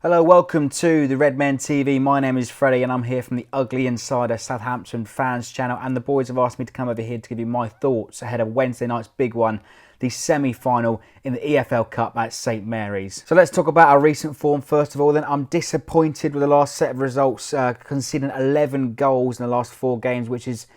Hello, welcome to the Redmen TV. My name is Freddie and I'm here from the Ugly Insider Southampton fans channel, and the boys have asked me to come over here to give you my thoughts ahead of Wednesday night's big one, the semi-final in the EFL Cup at St Mary's. So let's talk about our recent form first of all. Then I'm disappointed with the last set of results, conceding 11 goals in the last 4 games, which is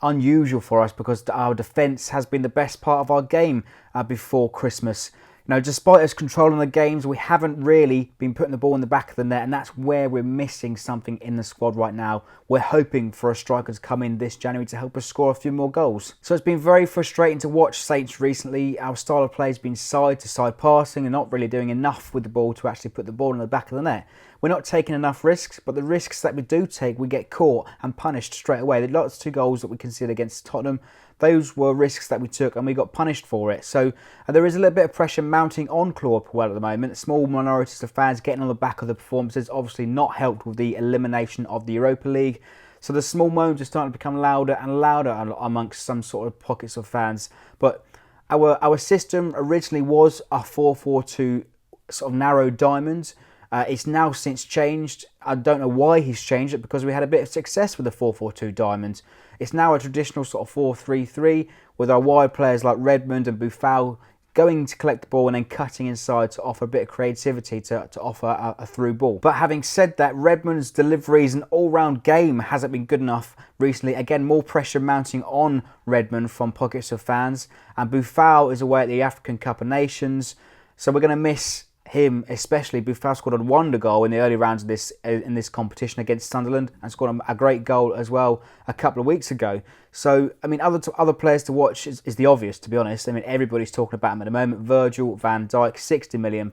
unusual for us because our defence has been the best part of our game before Christmas. Now, despite us controlling the games, we haven't really been putting the ball in the back of the net, and that's where we're missing something in the squad right now. We're hoping for a striker to come in this January to help us score a few more goals. So it's been very frustrating to watch Saints recently. Our style of play has been side-to-side passing and not really doing enough with the ball to actually put the ball in the back of the net. We're not taking enough risks, but the risks that we do take, we get caught and punished straight away. The last 2 goals that we conceded against Tottenham, those were risks that we took and we got punished for it. So there is a little bit of pressure mounting on Liverpool at the moment. Small minorities of fans getting on the back of the performances, obviously not helped with the elimination of the Europa League. So the small moans are starting to become louder and louder amongst some sort of pockets of fans. But our system originally was a 4-4-2 sort of narrow diamond. It's now since changed. I don't know why he's changed it, because we had a bit of success with the 4-4-2 diamond. It's now a traditional sort of 4-3-3 with our wide players like Redmen and Buffal going to collect the ball and then cutting inside to offer a bit of creativity to offer a through ball. But having said that, Redmond's deliveries and all-round game hasn't been good enough recently. Again, more pressure mounting on Redmen from pockets of fans, and Buffal is away at the African Cup of Nations, so we're going to miss him, especially. Buffal scored a wonder goal in the early rounds of this competition against Sunderland and scored a great goal as well a couple of weeks ago. So, I mean, other players to watch is the obvious, to be honest. I mean, everybody's talking about him at the moment. Virgil van Dijk, £60 million,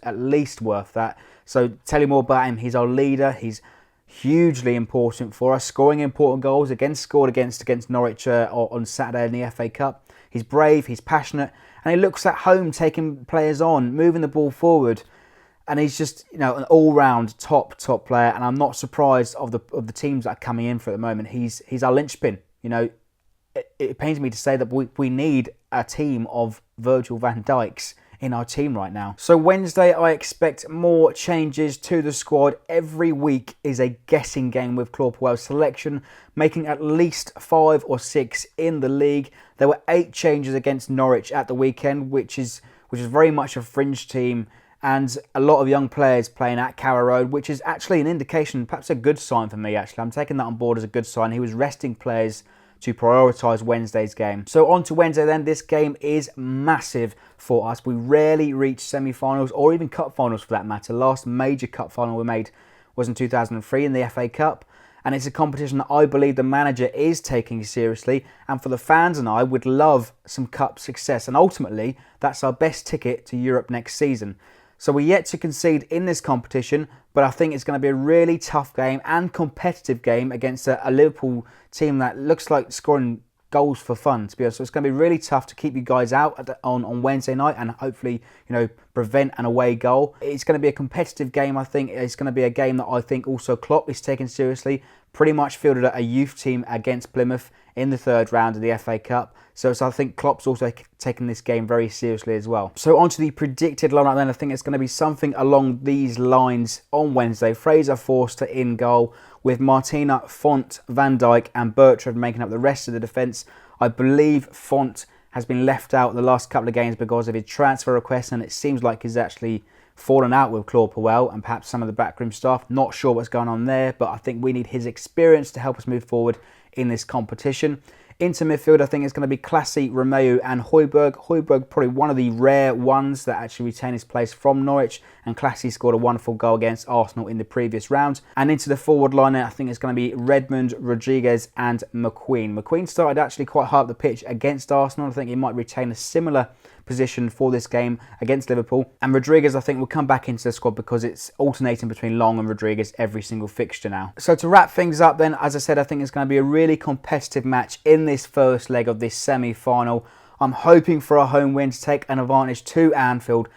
at least worth that. So, tell you more about him. He's our leader. He's hugely important for us, scoring important goals. Scored against Norwich on Saturday in the FA Cup. He's brave, he's passionate, and he looks at home, taking players on, moving the ball forward. And he's just, an all-round top player. And I'm not surprised of the teams that are coming in for at the moment. He's our linchpin. It pains me to say that we need a team of Virgil van Dijks in our team right now. So Wednesday, I expect more changes to the squad. Every week is a guessing game with Liverpool's selection, making at least 5 or 6 in the league. There were 8 changes against Norwich at the weekend, which is very much a fringe team, and a lot of young players playing at Carrow Road, which is actually an indication, perhaps a good sign for me actually. I'm taking that on board as a good sign. He was resting players to prioritise Wednesday's game. So on to Wednesday then. This game is massive for us. We rarely reach semi-finals or even cup finals for that matter. Last major cup final we made was in 2003 in the FA Cup. And it's a competition that I believe the manager is taking seriously. And for the fans and I would love some cup success. And ultimately, that's our best ticket to Europe next season. So we're yet to concede in this competition, but I think it's going to be a really tough game and competitive game against a Liverpool team that looks like scoring goals for fun, to be honest. So it's going to be really tough to keep you guys out on Wednesday night and hopefully, prevent an away goal. It's going to be a competitive game, I think. It's going to be a game that I think also Klopp is taking seriously. Pretty much fielded a youth team against Plymouth in the 3rd round of the FA Cup. So I think Klopp's also taking this game very seriously as well. So on to the predicted lineup then. I think it's going to be something along these lines on Wednesday. Fraser Forster in goal, with Martina, Font, Van Dijk and Bertrand making up the rest of the defence. I believe Font has been left out the last couple of games because of his transfer request, and it seems like he's actually fallen out with Liverpool and perhaps some of the backroom staff. Not sure what's going on there, but I think we need his experience to help us move forward in this competition. Into midfield, I think it's going to be Classy, Romeu and Højbjerg. Højbjerg probably one of the rare ones that actually retain his place from Norwich, and Classy scored a wonderful goal against Arsenal in the previous round. And into the forward line, I think it's going to be Redmond, Rodriguez and McQueen. McQueen started actually quite high up the pitch against Arsenal. I think he might retain a similar position for this game against Liverpool. And Rodriguez, I think, will come back into the squad because it's alternating between Long and Rodriguez every single fixture now. So to wrap things up then, as I said, I think it's going to be a really competitive match in this first leg of this semi-final. I'm hoping for a home win to take an advantage to Anfield,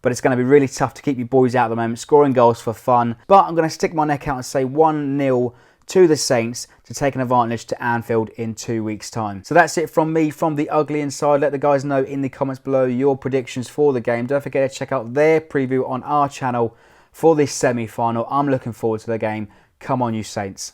but it's going to be really tough to keep you boys out at the moment, scoring goals for fun. But I'm going to stick my neck out and say 1-0 to the Saints to take an advantage to Anfield in 2 weeks' time. So that's it from me from the Ugly Inside. Let the guys know in the comments below your predictions for the game. Don't forget to check out their preview on our channel for this semi-final. I'm looking forward to the game. Come on, you Saints.